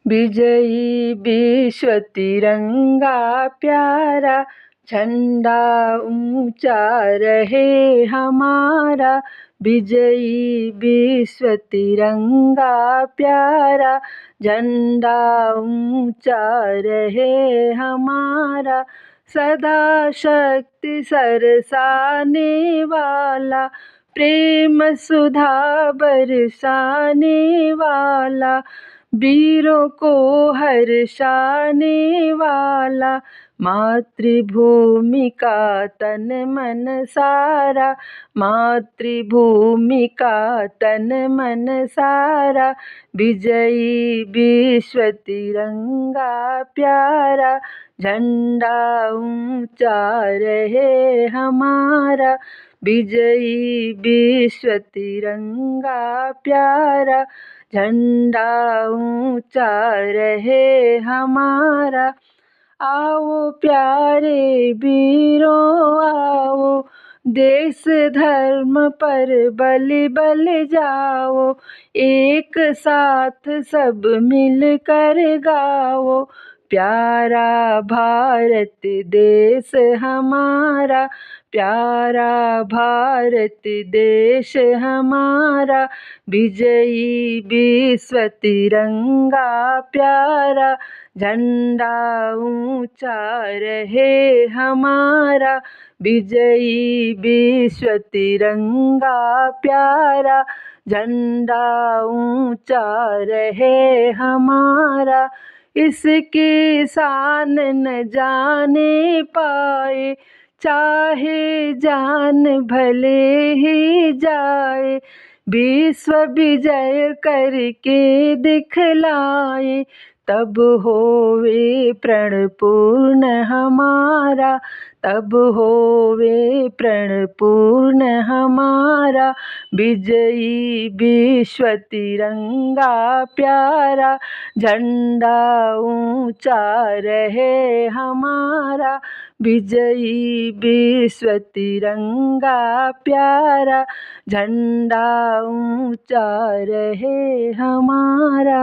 विजयी विश्व तिरंगा प्यारा, झंडा ऊंचा रहे हमारा। विजयी विश्व तिरंगा प्यारा, झंडा ऊंचा रहे हमारा। सदा शक्ति बरसाने वाला, प्रेम सुधा बरसाने वाला, वीरों को हर्षाने वाला। मातृभूमि का तन मन सारा, मातृभूमि का तन मन सारा। विजयी विश्व तिरंगा प्यारा, झंडा ऊंचा रहे हमारा। विजयी विश्व तिरंगा प्यारा, झंडा ऊंचा रहे हमारा। आओ प्यारे वीरों आओ, देश धर्म पर बलि बल जाओ। एक साथ सब मिल कर गाओ, प्यारा भारत देश हमारा, प्यारा भारत देश हमारा। विजयी विश्व तिरंगा प्यारा, झंडा ऊंचा रहे हमारा। विजयी विश्व तिरंगा प्यारा, झंडा ऊंचा रहे हमारा। इसकी शान न जाने पाए, चाहे जान भले ही जाए। विश्व विजय करके दिखलाए, तब होवे प्रण पूर्ण हमारा, तब होवे प्रण पूर्ण हमारा। विजयी विश्व तिरंगा प्यारा, झंडा ऊंचा रहे हमारा। विजयी विश्व तिरंगा प्यारा, झंडा ऊंचा रहे हमारा।